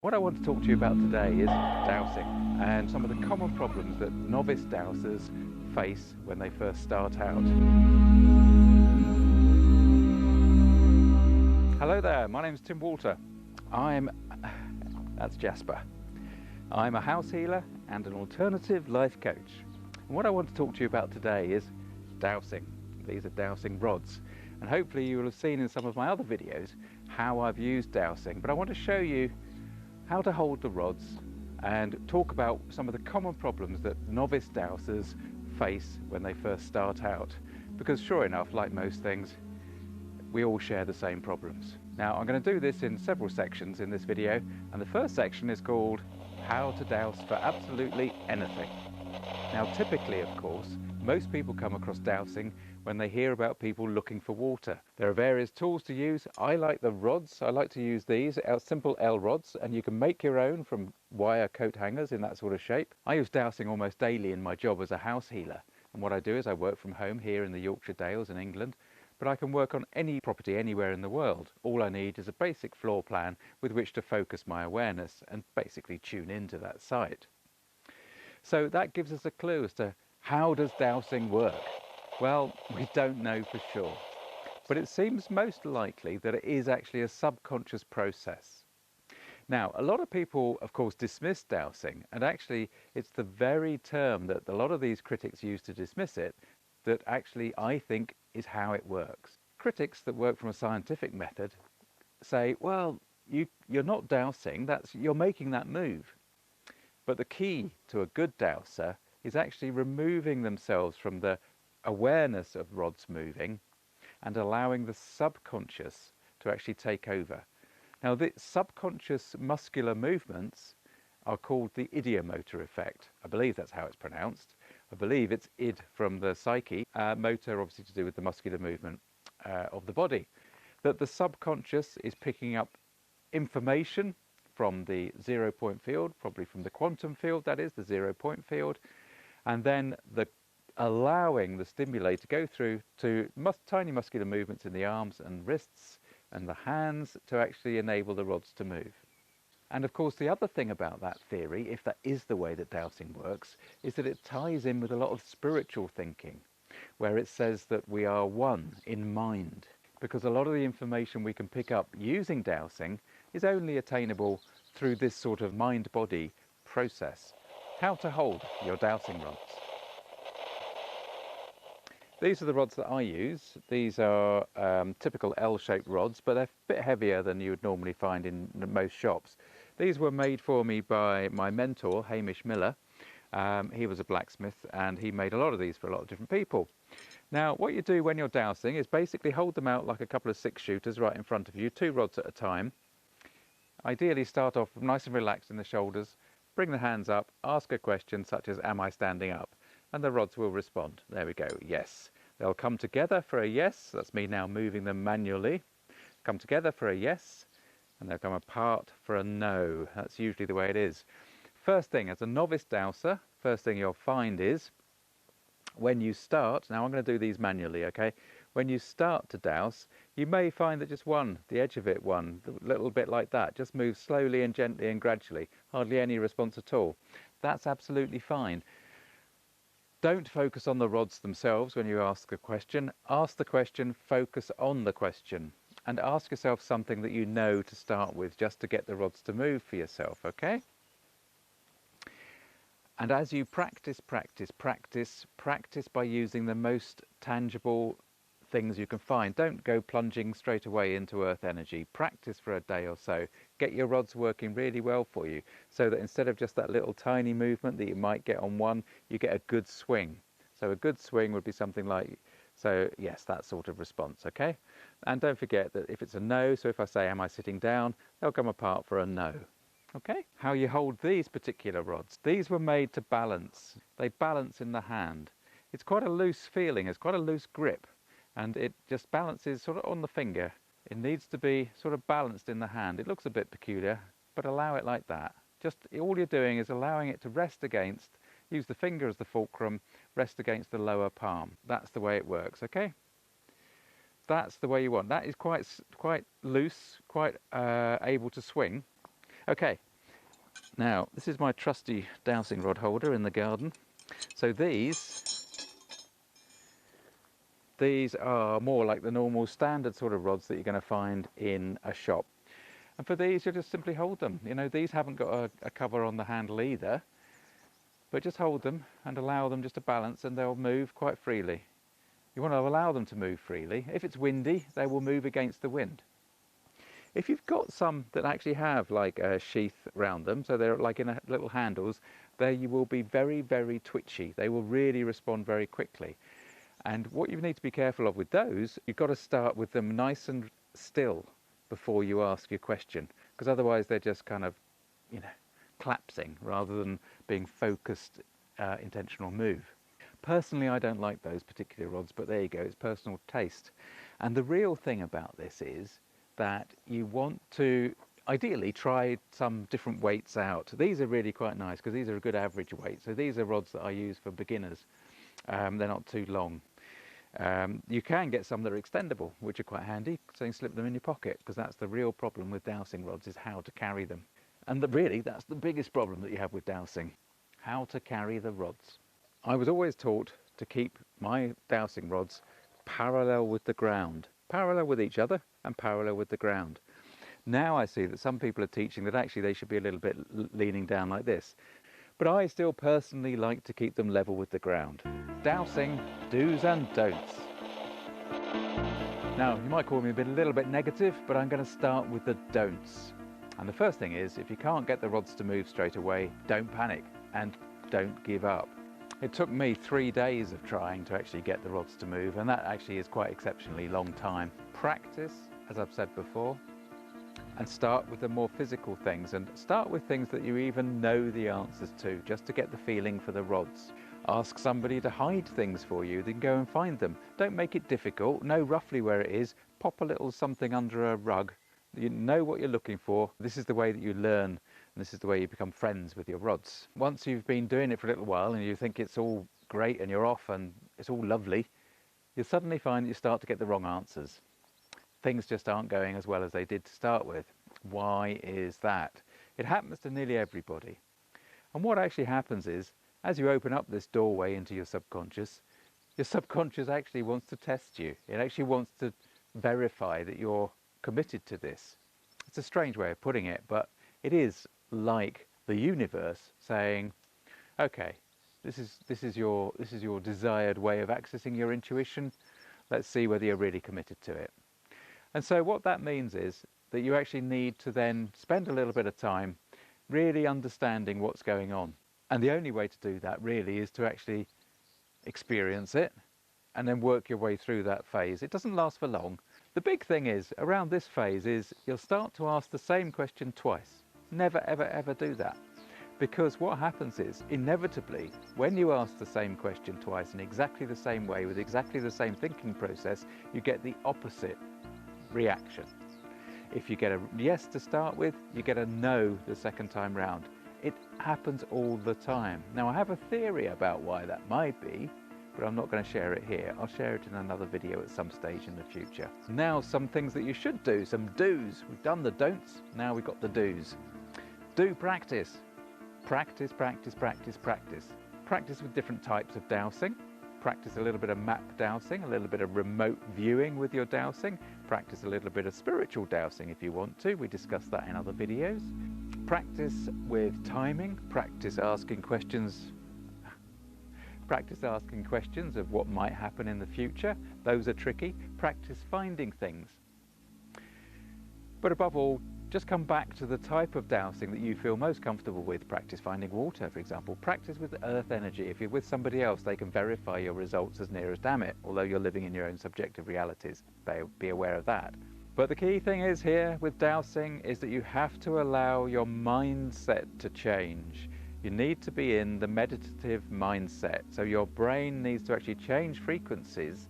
What I want to talk to you about today is dowsing and some of the common problems that novice dowsers face when they first start out. Hello there, my name is Tim Walter. That's Jasper. I'm a house healer and an alternative life coach. And what I want to talk to you about today is dowsing. These are dowsing rods. And hopefully you will have seen in some of my other videos how I've used dowsing, but I want to show you how to hold the rods and talk about some of the common problems that novice dowsers face when they first start out. Because sure enough, like most things, we all share the same problems. Now I'm going to do this in several sections in this video, and the first section is called How to Dowse for Absolutely Anything. Now typically, of course, most people come across dowsing when they hear about people looking for water. There are various tools to use. I like the rods. I like to use these simple L rods, and you can make your own from wire coat hangers in that sort of shape. I use dowsing almost daily in my job as a house healer, and what I do is I work from home here in the Yorkshire Dales in England, but I can work on any property anywhere in the world. All I need is a basic floor plan with which to focus my awareness and basically tune into that site. So that gives us a clue as to how does dowsing work? Well, we don't know for sure, but it seems most likely that it is actually a subconscious process. Now, a lot of people, of course, dismiss dowsing, and actually it's the very term that a lot of these critics use to dismiss it that actually I think is how it works. Critics that work from a scientific method say, well, you're not dowsing, you're making that move. But the key to a good dowser is actually removing themselves from the awareness of rods moving and allowing the subconscious to actually take over. Now, the subconscious muscular movements are called the ideomotor effect. I believe that's how it's pronounced. I believe it's id from the psyche, motor obviously to do with the muscular movement of the body. That the subconscious is picking up information from the 0 point field, probably from the quantum field, that is, the 0 point field, and then allowing the stimuli to go through to tiny muscular movements in the arms and wrists and the hands to actually enable the rods to move. And of course, the other thing about that theory, if that is the way that dowsing works, is that it ties in with a lot of spiritual thinking, where it says that we are one in mind, because a lot of the information we can pick up using dowsing is only attainable through this sort of mind-body process. How to hold your dowsing rods. These are the rods that I use. These are typical L-shaped rods, but they're a bit heavier than you would normally find in most shops. These were made for me by my mentor, Hamish Miller. He was a blacksmith and he made a lot of these for a lot of different people. Now, what you do when you're dowsing is basically hold them out like a couple of 6-shooters right in front of you, 2 rods at a time. Ideally start off nice and relaxed in the shoulders, bring the hands up, ask a question such as, am I standing up? And the rods will respond. There we go, yes. They'll come together for a yes, that's me now moving them manually. Come together for a yes, and they'll come apart for a no. That's usually the way it is. First thing, as a novice dowser, first thing you'll find is, when you start, now I'm going to do these manually, okay? When you start to dowse, you may find that just the edge of it, a little bit like that, just moves slowly and gently and gradually, hardly any response at all. That's absolutely fine. Don't focus on the rods themselves when you ask a question. Ask the question, focus on the question, and ask yourself something that you know to start with, just to get the rods to move for yourself, okay? And as you practice by using the most tangible things you can find. Don't go plunging straight away into earth energy. Practice for a day or so. Get your rods working really well for you, so that instead of just that little tiny movement that you might get on one, you get a good swing. So a good swing would be something like, so yes, that sort of response, okay? And don't forget that if it's a no, so if I say, am I sitting down, they'll come apart for a no. Okay, how you hold these particular rods. These were made to balance. They balance in the hand. It's quite a loose feeling, it's quite a loose grip, and it just balances sort of on the finger. It needs to be sort of balanced in the hand. It looks a bit peculiar, but allow it like that. Just all you're doing is allowing it to rest against, use the finger as the fulcrum, rest against the lower palm. That's the way it works, okay? That's the way you want. That is quite loose, quite able to swing. Okay, Now, this is my trusty dowsing rod holder in the garden. So these are more like the normal standard sort of rods that you're going to find in a shop. And for these, you just simply hold them. You know, these haven't got a cover on the handle either, but just hold them and allow them just to balance, and they'll move quite freely. You want to allow them to move freely. If it's windy, they will move against the wind. If you've got some that actually have like a sheath around them, so they're like in little handles, they will be very, very twitchy. They will really respond very quickly. And what you need to be careful of with those, you've got to start with them nice and still before you ask your question, because otherwise they're just kind of, you know, collapsing rather than being focused, intentional move. Personally, I don't like those particular rods, but there you go, it's personal taste. And the real thing about this is that you want to ideally try some different weights out. These are really quite nice because these are a good average weight. So these are rods that I use for beginners. They're not too long. You can get some that are extendable, which are quite handy, so you can slip them in your pocket, because that's the real problem with dowsing rods, is how to carry them. And really, that's the biggest problem that you have with dowsing, how to carry the rods. I was always taught to keep my dowsing rods parallel with the ground, parallel with each other and parallel with the ground. Now I see that some people are teaching that actually they should be a little bit leaning down like this. But I still personally like to keep them level with the ground. Dowsing, do's and don'ts. Now, you might call me a little bit negative, but I'm going to start with the don'ts. And the first thing is, if you can't get the rods to move straight away, don't panic and don't give up. It took me 3 days of trying to actually get the rods to move, and that actually is quite exceptionally long time. Practice, as I've said before, and start with the more physical things, and start with things that you even know the answers to, just to get the feeling for the rods. Ask somebody to hide things for you, then go and find them. Don't make it difficult, know roughly where it is, pop a little something under a rug. You know what you're looking for. This is the way that you learn, and this is the way you become friends with your rods. Once you've been doing it for a little while and you think it's all great and you're off and it's all lovely, you'll suddenly find that you start to get the wrong answers. Things just aren't going as well as they did to start with. Why is that? It happens to nearly everybody. And what actually happens is, as you open up this doorway into your subconscious actually wants to test you. It actually wants to verify that you're committed to this. It's a strange way of putting it, but it is like the universe saying, okay, this is your desired way of accessing your intuition. Let's see whether you're really committed to it. And so what that means is that you actually need to then spend a little bit of time really understanding what's going on. And the only way to do that really is to actually experience it and then work your way through that phase. It doesn't last for long. The big thing is, around this phase, is you'll start to ask the same question twice. Never, ever, ever do that. Because what happens is, inevitably, when you ask the same question twice in exactly the same way, with exactly the same thinking process, you get the opposite reaction. If you get a yes to start with, you get a no the second time round. It happens all the time. Now, I have a theory about why that might be, but I'm not going to share it here. I'll share it in another video at some stage in the future. Now, some things that you should do, some do's. We've done the don'ts, now we've got the do's. Do practice. Practice, practice, practice, practice. Practice with different types of dowsing. Practice a little bit of map dowsing, a little bit of remote viewing with your dowsing. Practice a little bit of spiritual dowsing if you want to. We discussed that in other videos. Practice with timing. Practice asking questions. Practice asking questions of what might happen in the future. Those are tricky. Practice finding things. But above all, just come back to the type of dowsing that you feel most comfortable with. Practice finding water, for example. Practice with earth energy. If you're with somebody else, they can verify your results as near as damn it, although you're living in your own subjective realities. Be aware of that. But the key thing is here with dowsing is that you have to allow your mindset to change. You need to be in the meditative mindset. So your brain needs to actually change frequencies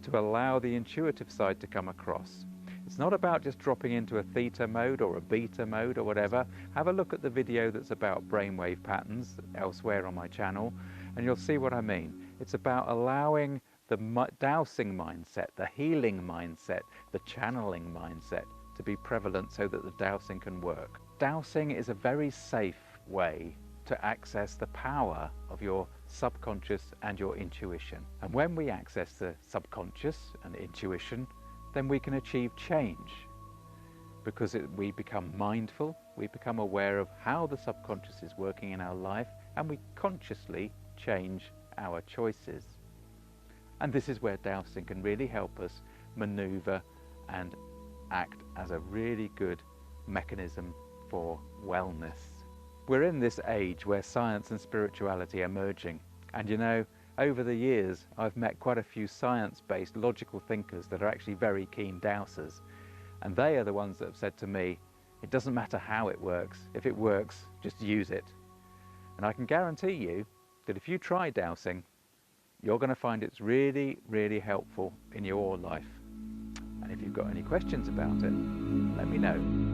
to allow the intuitive side to come across. It's not about just dropping into a theta mode or a beta mode or whatever. Have a look at the video that's about brainwave patterns elsewhere on my channel, and you'll see what I mean. It's about allowing the dowsing mindset, the healing mindset, the channeling mindset to be prevalent so that the dowsing can work. Dowsing is a very safe way to access the power of your subconscious and your intuition. And when we access the subconscious and intuition, then we can achieve change, because we become mindful, we become aware of how the subconscious is working in our life, and we consciously change our choices. And this is where dowsing can really help us maneuver and act as a really good mechanism for wellness. We're in this age where science and spirituality are merging, and you know, over the years I've met quite a few science-based logical thinkers that are actually very keen dowsers, and they are the ones that have said to me, it doesn't matter how it works, if it works, just use it. And I can guarantee you that if you try dowsing, you're going to find it's really, really helpful in your life. And if you've got any questions about it, let me know.